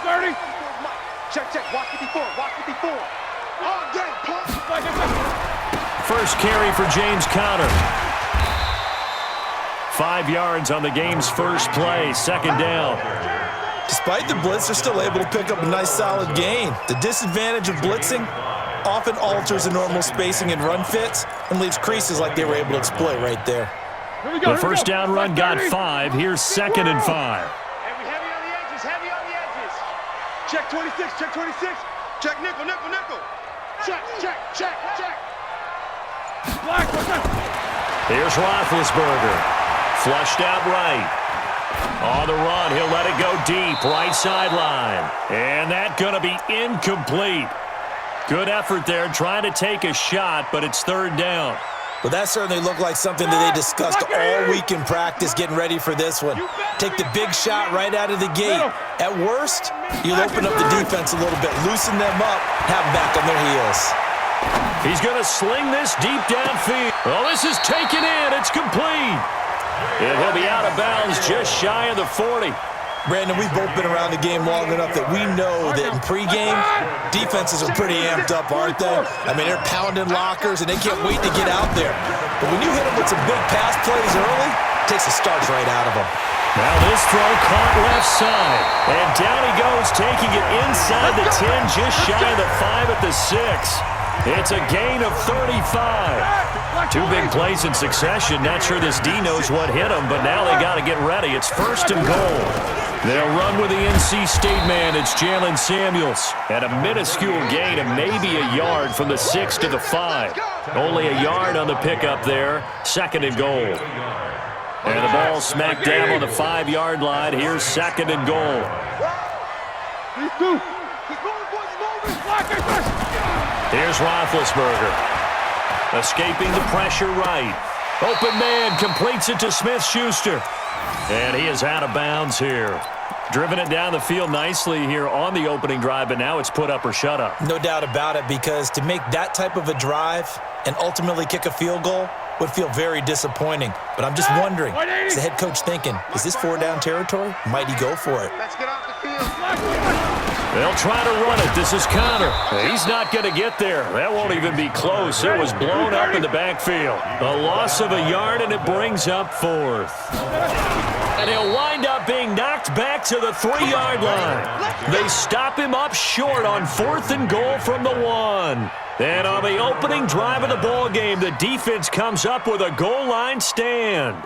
30. Check, check. Watch 54. Watch 54. All day, pump. First carry for James Conner. 5 yards on the game's first play. Second down. Despite the blitz, they're still able to pick up a nice solid gain. The disadvantage of blitzing often alters the normal spacing and run fits and leaves creases like they were able to exploit right there. The first down run got 5. Here's 2nd and 5. Heavy on the edges, heavy on the edges. Check 26, check 26. Check nickel, nickel, nickel. Check, check, check, check. Here's Roethlisberger. Flushed out right. On the run, he'll let it go deep, right sideline. And that's going to be incomplete. Good effort there, trying to take a shot, but it's 3rd down. Well, that certainly looked like something that they discussed all week in practice, getting ready for this one. Take the big shot right out of the gate. At worst, you'll open up the defense a little bit, loosen them up, have them back on their heels. He's going to sling this deep downfield. Well, this is taken in. It's complete. And he'll be out of bounds just shy of the 40. Brandon, we've both been around the game long enough that we know that in pregame, defenses are pretty amped up, aren't they? I mean, they're pounding lockers, and they can't wait to get out there. But when you hit them with some big pass plays early, it takes the starch right out of them. Now this throw caught left side. And down he goes, taking it inside the 10, just shy of the 5 at the 6. It's a gain of 35. 2 big plays in succession. Not sure this D knows what hit him, but now they got to get ready. It's 1st and goal. They'll run with the NC State man. It's Jalen Samuels. And a minuscule gain of maybe a yard from the 6 to the 5. Only a yard on the pickup there. 2nd and goal. And the ball smack dab on the 5-yard line. Here's 2nd and goal. Here's Roethlisberger. Escaping the pressure right. Open man completes it to Smith-Schuster. And he is out of bounds here. Driven it down the field nicely here on the opening drive, but now it's put up or shut up. No doubt about it, because to make that type of a drive and ultimately kick a field goal would feel very disappointing. But I'm just wondering, is the head coach thinking, is this 4-down territory? Might he go for it? Let's get off the field. They'll try to run it. This is Conner. He's not going to get there. That won't even be close. It was blown up in the backfield. A loss of a yard, and it brings up 4th. And he'll wind up being knocked back to the 3-yard line. They stop him up short on 4th and goal from the 1. And on the opening drive of the ball game, the defense comes up with a goal line stand.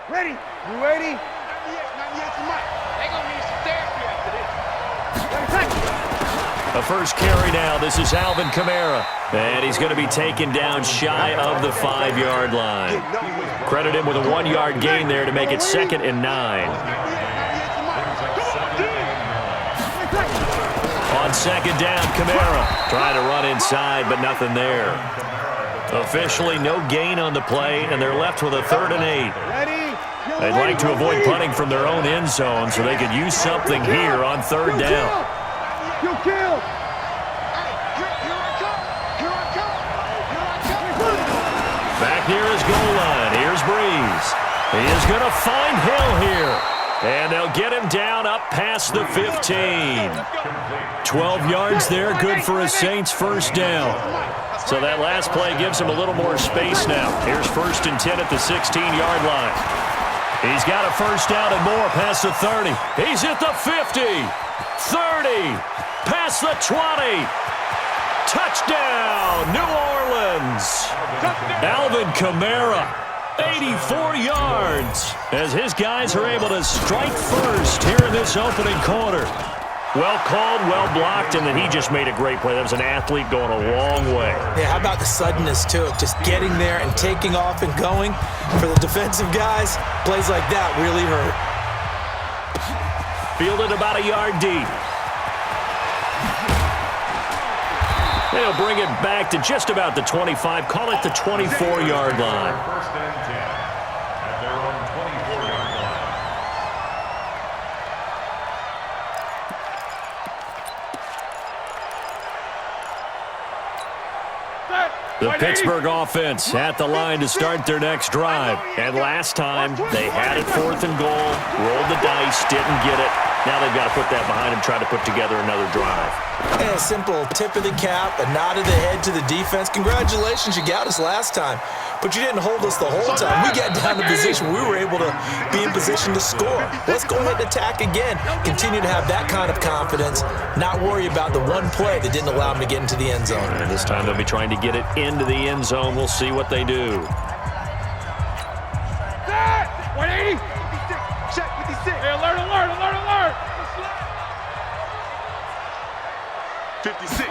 Ready? You ready? Not yet, Mike. They're going to need some therapy after this. A first carry now. This is Alvin Kamara. And he's going to be taken down shy of the 5-yard line. Credit him with a 1-yard gain there to make it 2nd and 9. On 2nd down, Kamara trying to run inside, but nothing there. Officially no gain on the play, and they're left with a 3rd and 8. They'd like to avoid punting from their own end zone so they could use something here on 3rd down. Back near his goal line. Here's Breeze. He is going to find Hill here. And they'll get him down up past the 15. 12 yards there, good for a Saints first down. So that last play gives him a little more space now. Here's 1st and 10 at the 16-yard line. He's got a first down and more past the 30. He's at the 50, 30, past the 20. Touchdown, New Orleans. Alvin Kamara. 84 yards as his guys are able to strike first here in this opening quarter. Well called, well blocked, and then he just made a great play. That was an athlete going a long way. Yeah, how about the suddenness, too? Just getting there and taking off and going. For the defensive guys, plays like that really hurt. Fielded about a yard deep. They'll bring it back to just about the 25. Call it the 24-yard line. The Pittsburgh offense at the line to start their next drive. And last time, they had it 4th and goal, rolled the dice, didn't get it. Now they've got to put that behind them, try to put together another drive. And a simple tip of the cap, a nod of the head to the defense. Congratulations, you got us last time. But you didn't hold us the whole time. We got down to position. We were able to be in position to score. Let's go ahead and attack again. Continue to have that kind of confidence. Not worry about the one play that didn't allow them to get into the end zone. And this time they'll be trying to get it into the end zone. We'll see what they do. 180. Check 56. Hey, alert, alert, alert, alert. 56.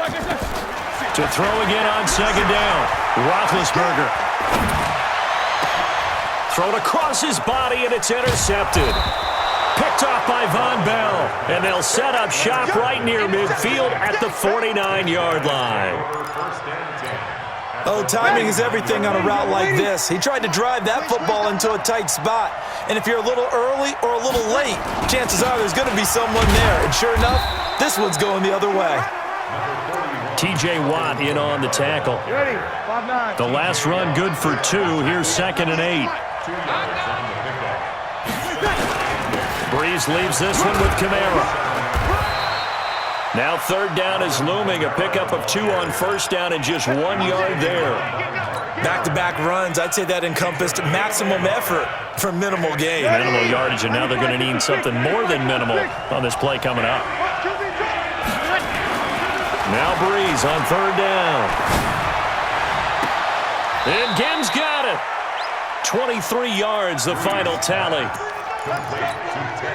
To throw again on 2nd down. Roethlisberger. Thrown across his body, and it's intercepted. Picked off by Von Bell. And they'll set up shop right near midfield at the 49-yard line. Oh, timing is everything on a route like this. He tried to drive that football into a tight spot. And if you're a little early or a little late, chances are there's going to be someone there. And sure enough, this one's going the other way. T.J. Watt in on the tackle. Ready? 5-9. The last run good for 2. Here's 2nd and 8. Breeze leaves this one with Kamara. Now 3rd down is looming. A pickup of 2 on 1st down and just 1 yard there. Back-to-back runs, I'd say that encompassed maximum effort for minimal gain. Minimal yardage, and now they're going to need something more than minimal on this play coming up. Now Breeze on 3rd down. And Gibbs got it. 23 yards, the final tally.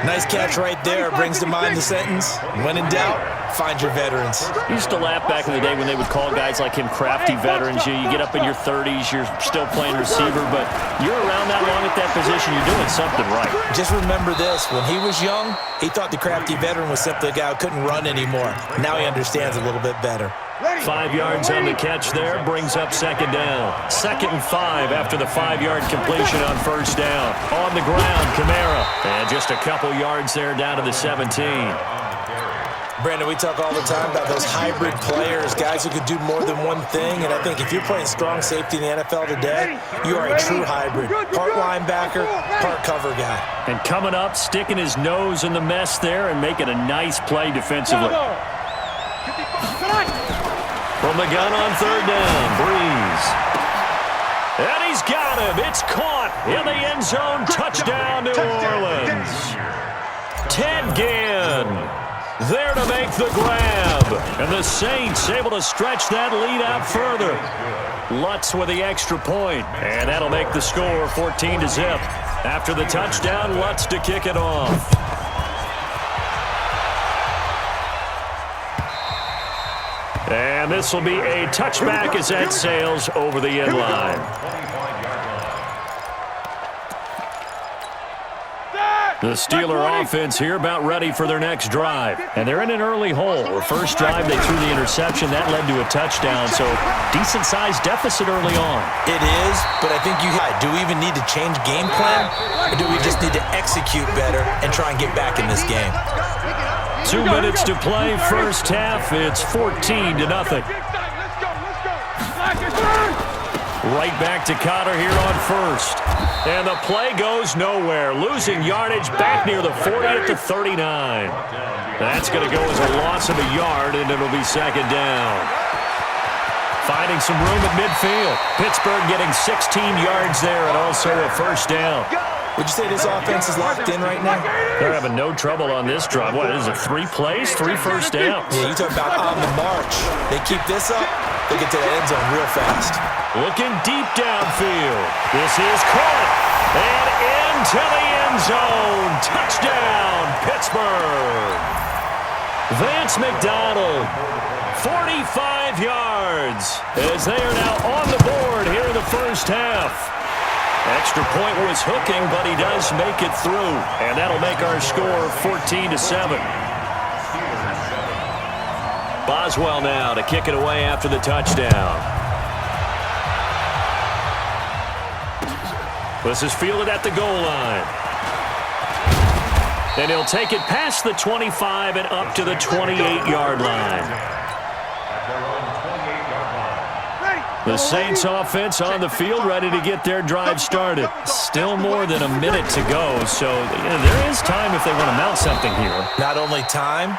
Nice catch right there. Brings to mind the sentence, when in doubt, find your veterans. Used to laugh back in the day when they would call guys like him crafty veterans. You get up in your 30s, you're still playing receiver, but you're around that long at that position, you're doing something right. Just remember this, when he was young, he thought the crafty veteran was simply a guy who couldn't run anymore. Now he understands a little bit better. 5 yards on the catch there, brings up 2nd down. 2nd and 5 after the 5-yard completion on 1st down. On the ground, Kamara. And just a couple yards there down to the 17. Brandon, we talk all the time about those hybrid players, guys who could do more than one thing, and I think if you're playing strong safety in the NFL today, you are a true hybrid. Part linebacker, part cover guy. And coming up, sticking his nose in the mess there and making a nice play defensively. From the gun on 3rd down, Breeze. And he's got him. It's caught in the end zone. Touchdown, New Orleans. Ted Ginn there to make the grab. And the Saints able to stretch that lead out further. Lutz with the extra point. And that'll make the score 14-0. After the touchdown, Lutz to kick it off. And this will be a touchback as that sails over the end line. The Steeler offense here about ready for their next drive. And they're in an early hole. The first drive, they threw the interception. That led to a touchdown, so decent-sized deficit early on. It is, but I think do we even need to change game plan? Or do we just need to execute better and try and get back in this game? 2 minutes to play, first half. It's 14-0. Right back to Cotter here on 1st. And the play goes nowhere. Losing yardage back near the 40 at the 39. That's going to go as a loss of a yard, and it'll be 2nd down. Finding some room at midfield. Pittsburgh getting 16 yards there and also a 1st down. Would you say this offense is locked in right now? They're having no trouble on this drive. What is it, 3 plays, 3 first downs? Yeah, you talk about on the march. They keep this up, they get to the end zone real fast. Looking deep downfield. This is caught. And into the end zone. Touchdown, Pittsburgh. Vance McDonald, 45 yards, as they are now on the board here in the first half. Extra point was hooking, but he does make it through. And that'll make our score 14-7. Boswell now to kick it away after the touchdown. This is fielded at the goal line. And he'll take it past the 25 and up to the 28-yard line. The Saints offense on the field, ready to get their drive started. Still more than a minute to go, so there is time if they want to mount something here. Not only time,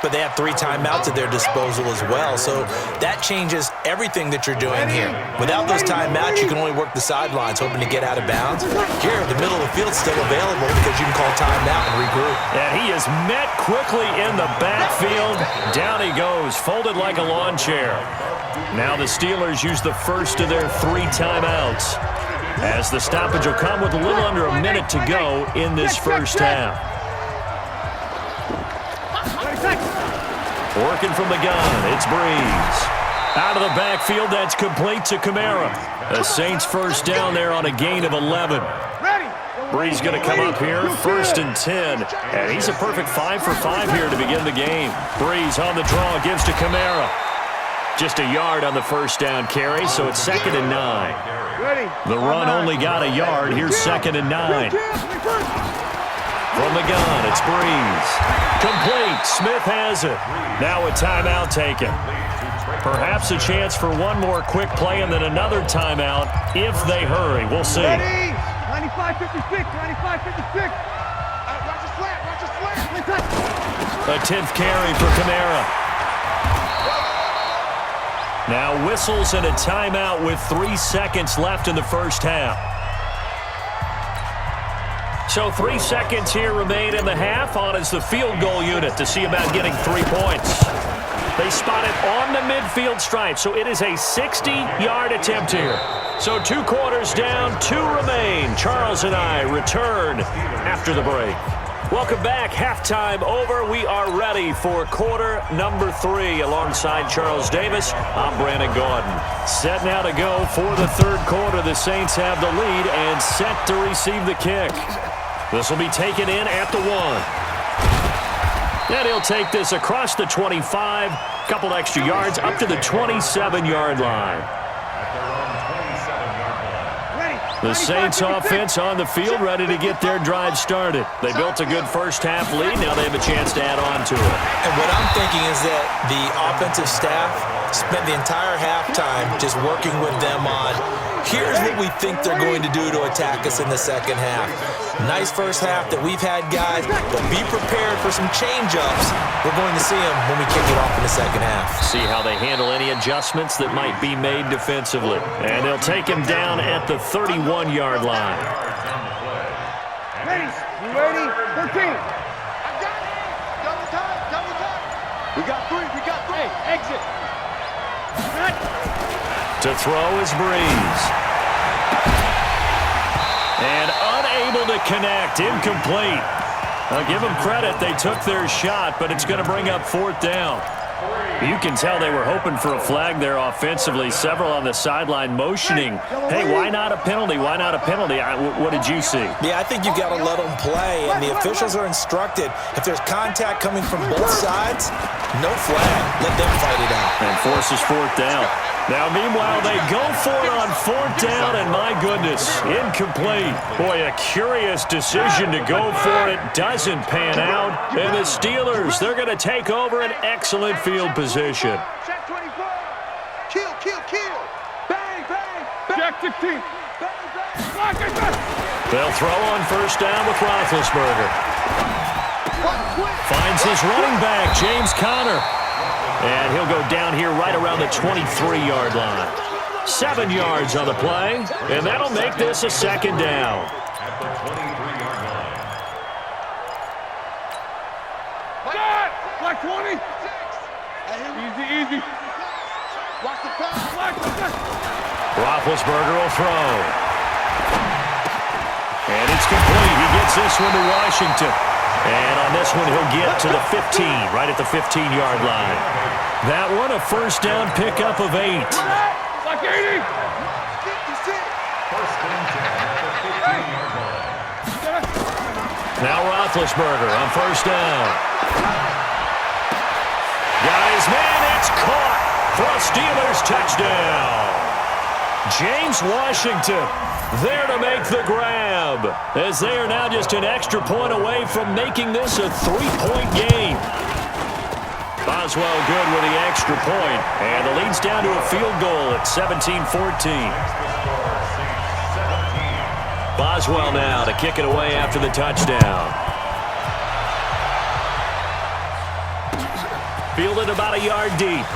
but they have 3 timeouts at their disposal as well, so that changes everything that you're doing here. Without those timeouts, you can only work the sidelines, hoping to get out of bounds. Here, the middle of the field's still available because you can call timeout and regroup. And he is met quickly in the backfield. Down he goes, folded like a lawn chair. Now the Steelers use the first of their 3 timeouts, as the stoppage will come with a little under a minute to go in this first half. Working from the gun, it's Breeze. Out of the backfield, that's complete to Kamara. The Saints first down there on a gain of 11. Breeze going to come up here, 1st and 10. And he's a perfect 5 for 5 here to begin the game. Breeze on the draw, gives to Kamara. Just a yard on the first down carry, so it's 2nd and 9. The run only got a yard. Here's 2nd and 9. From the gun, it's Breeze. Complete. Smith has it. Now a timeout taken. Perhaps a chance for one more quick play and then another timeout if they hurry. We'll see. 95-56, 95-56. Watch your slant, watch your slant. A 10th carry for Kamara. Now whistles and a timeout with 3 seconds left in the first half. So 3 seconds here remain in the half. On is the field goal unit to see about getting 3 points. They spot it on the midfield stripe, so it is a 60-yard attempt here. So 2 quarters down, 2 remain. Charles and I return after the break. Welcome back. Halftime over. We are ready for quarter number 3. Alongside Charles Davis, I'm Brandon Gordon. Set now to go for the 3rd quarter. The Saints have the lead and set to receive the kick. This will be taken in at the 1. And he'll take this across the 25, couple extra yards up to the 27-yard line. The Saints offense on the field, ready to get their drive started. They built a good first half lead. Now they have a chance to add on to it. And what I'm thinking is that the offensive staff spent the entire halftime just working with them on, here's what we think they're going to do to attack us in the second half. Nice first half that we've had, guys, but be prepared for some change-ups. We're going to see them when we kick it off in the second half. See how they handle any adjustments that might be made defensively. And they'll take him down at the 31-yard line. Ready? You ready? 13. I got it. Double time, double time. We got 3, we got 3. Hey, exit. To throw is Breeze. And unable to connect, incomplete. I'll give them credit, they took their shot, but it's going to bring up 4th down. You can tell they were hoping for a flag there offensively. Several on the sideline motioning, hey, why not a penalty? Why not a penalty? What did you see? Yeah, I think you've got to let them play, and the officials are instructed, if there's contact coming from both sides, no flag. Let them fight it out. And forces 4th down. Now, meanwhile, they go for it on 4th down, and my goodness, incomplete. Boy, a curious decision to go for it. Doesn't pan out. And the Steelers, they're going to take over an excellent field position. Check 24. Kill, kill, kill. Bang, bang, bang. Check 16. Bang, bang. They'll throw on 1st down with Roethlisberger. Finds his running back, James Conner. And he'll go down here right around the 23-yard line. 7 yards on the play, and that'll make this a 2nd down. Like 20. Easy, easy. Watch the pass. Roethlisberger will throw. And it's complete. He gets this one to Washington. And on this one, he'll get to the 15, right at the 15-yard line. That one, a 1st down pickup of 8. Like 80. Now Roethlisberger on 1st down. Guys, man, it's caught for a Steelers touchdown. James Washington there to make the grab, as they are now just an extra point away from making this a 3-point game. Boswell good with the extra point, and the lead's down to a field goal at 17-14. Boswell now to kick it away after the touchdown. Fielded about a yard deep.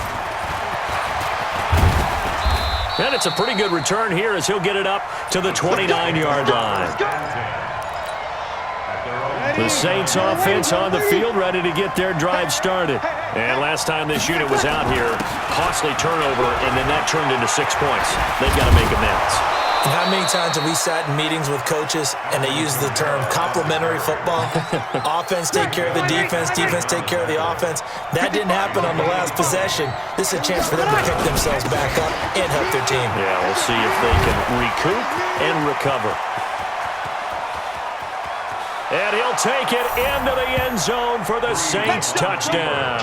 And it's a pretty good return here as he'll get it up to the 29-yard line. The Saints offense on the field, ready to get their drive started. And last time this unit was out here, costly turnover, and then that turned into 6 points. They've got to make amends. And how many times have we sat in meetings with coaches and they use the term complementary football? Offense take care of the defense, defense take care of the offense. That didn't happen on the last possession. This is a chance for them to pick themselves back up and help their team. Yeah, we'll see if they can recoup and recover. And he'll take it into the end zone for the Saints touchdown.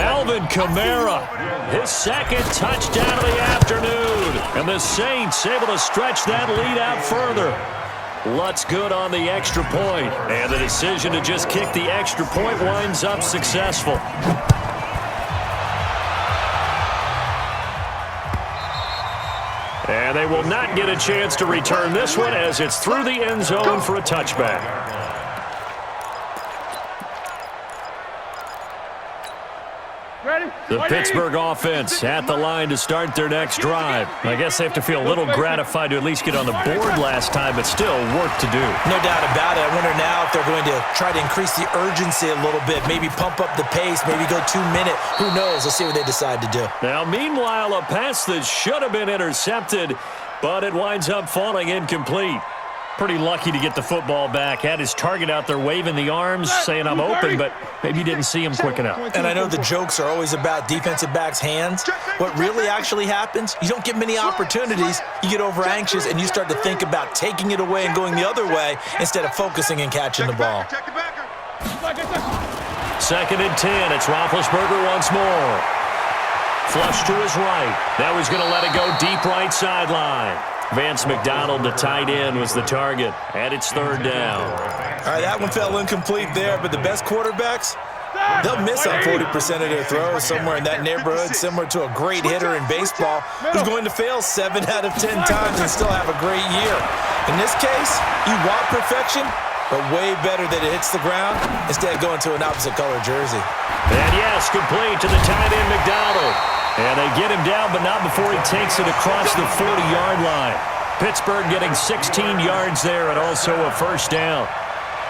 Alvin Kamara, his second touchdown of the afternoon. And the Saints able to stretch that lead out further. Lutz good on the extra point. And the decision to just kick the extra point winds up successful. And they will not get a chance to return this one as it's through the end zone for a touchback. The Pittsburgh offense at the line to start their next drive. I guess they have to feel a little gratified to at least get on the board last time, but still work to do. No doubt about it. I wonder now if they're going to try to increase the urgency a little bit, maybe pump up the pace, maybe go 2-minute. Who knows? Let's see what they decide to do. Now, meanwhile, a pass that should have been intercepted, but it winds up falling incomplete. Pretty lucky to get the football back. Had his target out there waving the arms, saying I'm open, but maybe didn't see him quick enough. And I know the jokes are always about defensive backs' hands. What really actually happens, you don't get many opportunities. You get over anxious, and you start to think about taking it away and going the other way instead of focusing and catching the ball. 2nd and 10. It's Roethlisberger once more. Flush to his right. Now he's going to let it go deep right sideline. Vance McDonald, the tight end, was the target, and it's 3rd down. All right, that one fell incomplete there, but the best quarterbacks, they'll miss on 40% of their throws somewhere in that neighborhood, similar to a great hitter in baseball who's going to fail 7 out of 10 times and still have a great year. In this case, you want perfection, but way better that it hits the ground instead of going to an opposite color jersey. And yes, complete to the tight end, McDonald. And they get him down, but not before he takes it across the 40-yard line. Pittsburgh getting 16 yards there and also a 1st down.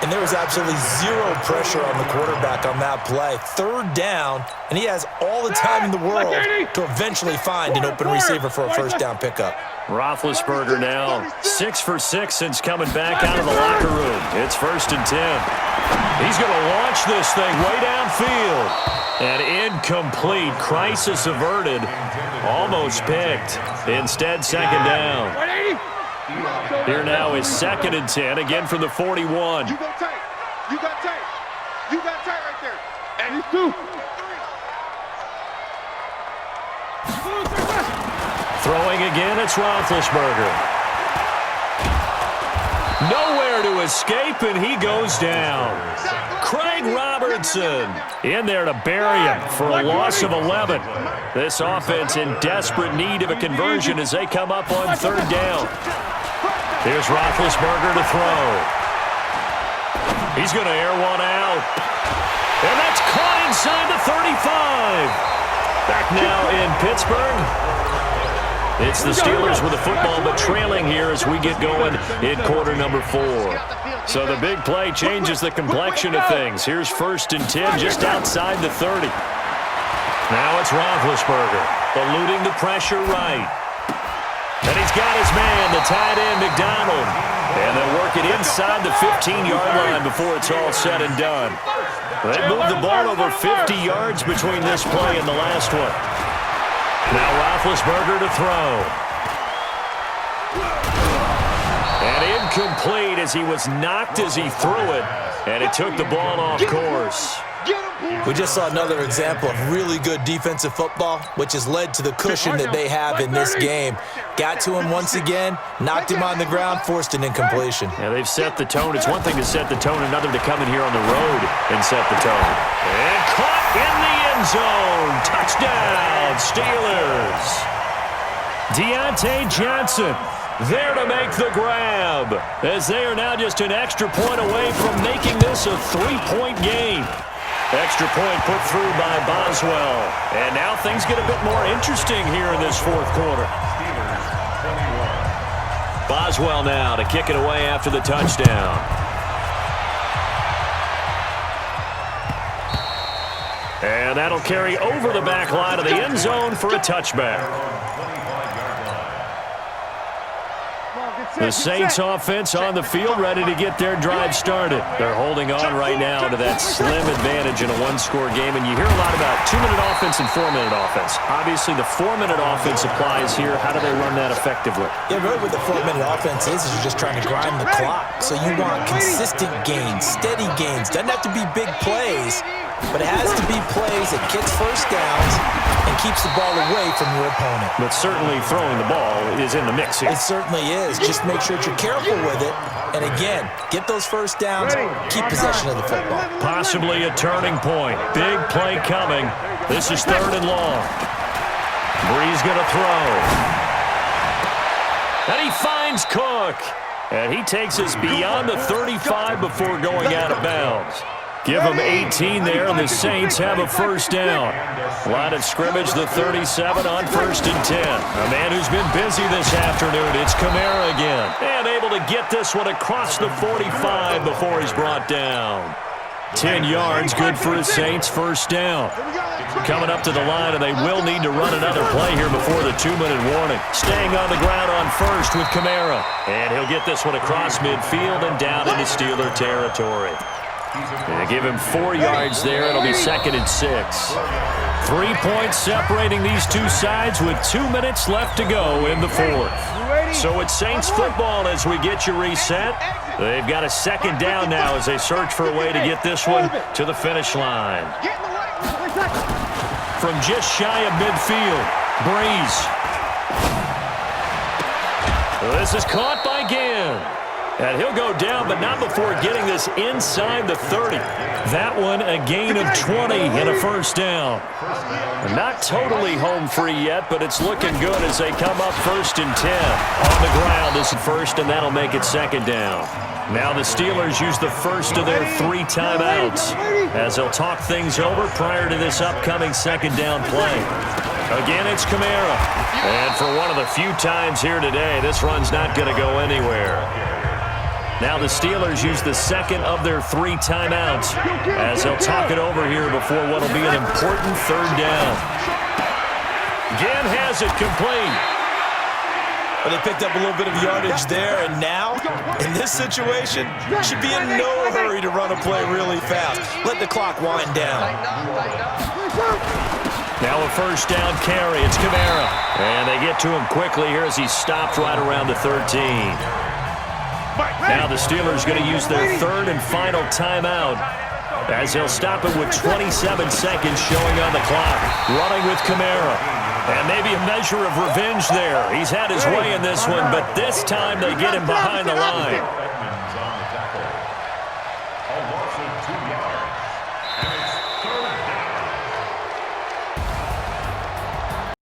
And there was absolutely zero pressure on the quarterback on that play. 3rd down, and he has all the time in the world to eventually find an open receiver for a 1st down pickup. Roethlisberger now 6 for 6 since coming back out of the locker room. It's 1st and 10. He's going to launch this thing way downfield. And incomplete. Crisis averted. Almost picked. Instead, 2nd down. Here now is 2nd and 10, again from the 41. You go tight. You got tight. You got tight right there. And he's 2. Throwing again, it's Roethlisberger. Nowhere to escape, and he goes down. Craig Robertson in there to bury him for a loss of 11. This offense in desperate need of a conversion as they come up on 3rd down. Here's Roethlisberger to throw. He's going to air one out. And that's caught inside the 35. Back now in Pittsburgh. It's the Steelers with the football, but trailing here as we get going in quarter number 4. So the big play changes the complexion of things. Here's 1st and 10 just outside the 30. Now it's Roethlisberger, eluding the pressure right. And he's got his man, the tight end, McDonald. And they'll work it inside the 15-yard line before it's all said and done. They moved the ball over 50 yards between this play and the last one. Now Roethlisberger to throw. And incomplete as he was knocked as he threw it. And it took the ball off course. Get him! We just saw another example of really good defensive football, which has led to the cushion that they have in this game. Got to him once again, knocked him on the ground, forced an incompletion. Yeah, they've set the tone. It's one thing to set the tone, another to come in here on the road and set the tone. And caught in the end zone. Touchdown, Steelers. Deontay Johnson there to make the grab, as they are now just an extra point away from making this a 3-point game. Extra point put through by Boswell. And now things get a bit more interesting here in this fourth quarter. Boswell now to kick it away after the touchdown. And that'll carry over the back line of the end zone for a touchback. The Saints offense on the field, ready to get their drive started. They're holding on right now to that slim advantage in a one-score game, and you hear a lot about 2-minute offense and 4-minute offense. Obviously, the 4-minute offense applies here. How do they run that effectively? Yeah, really what the 4-minute offense is you're just trying to grind the clock. So you want consistent gains, steady gains. Doesn't have to be big plays, but it has to be plays that gets first downs and keeps the ball away from your opponent. But certainly throwing the ball is in the mix here. It certainly is. Just make sure that you're careful with it. And again, get those first downs, keep possession of the football. Possibly a turning point. Big play coming. This is 3rd and long. Brees going to throw. And he finds Cook. And he takes us beyond the 35 before going out of bounds. Give them 18 there, and the Saints have a first down. Line of scrimmage, the 37 on 1st and 10. A man who's been busy this afternoon. It's Kamara again. And able to get this one across the 45 before he's brought down. 10 yards, good for the Saints, first down. Coming up to the line, and they will need to run another play here before the 2-minute warning. Staying on the ground on first with Kamara. And he'll get this one across midfield and down into Steeler territory. They give him 4 yards there. It'll be 2nd and 6. 3 points separating these two sides with 2 minutes left to go in the fourth. So it's Saints football as we get you reset. They've got a 2nd down now as they search for a way to get this one to the finish line. From just shy of midfield, Brees. This is caught by Ginn. And he'll go down, but not before getting this inside the 30. That one a gain of 20 and a first down. Not totally home free yet, but it's looking good as they come up 1st and 10. On the ground is first, and that'll make it 2nd down. Now the Steelers use the first of their 3 timeouts as they'll talk things over prior to this upcoming 2nd down play. Again, it's Kamara. And for one of the few times here today, this run's not going to go anywhere. Now the Steelers use the 2nd of their 3 timeouts as they'll talk it over here before what will be an important 3rd down. Ginn has it complete. Well, they picked up a little bit of yardage there, and now, in this situation, should be in no hurry to run a play really fast. Let the clock wind down. Now a first down carry. It's Kamara. And they get to him quickly here as he's stopped right around the 13. Now the Steelers going to use their 3rd and final timeout as they'll stop it with 27 seconds showing on the clock. Running with Kamara. And maybe a measure of revenge there. He's had his way in this one, but this time they get him behind the line.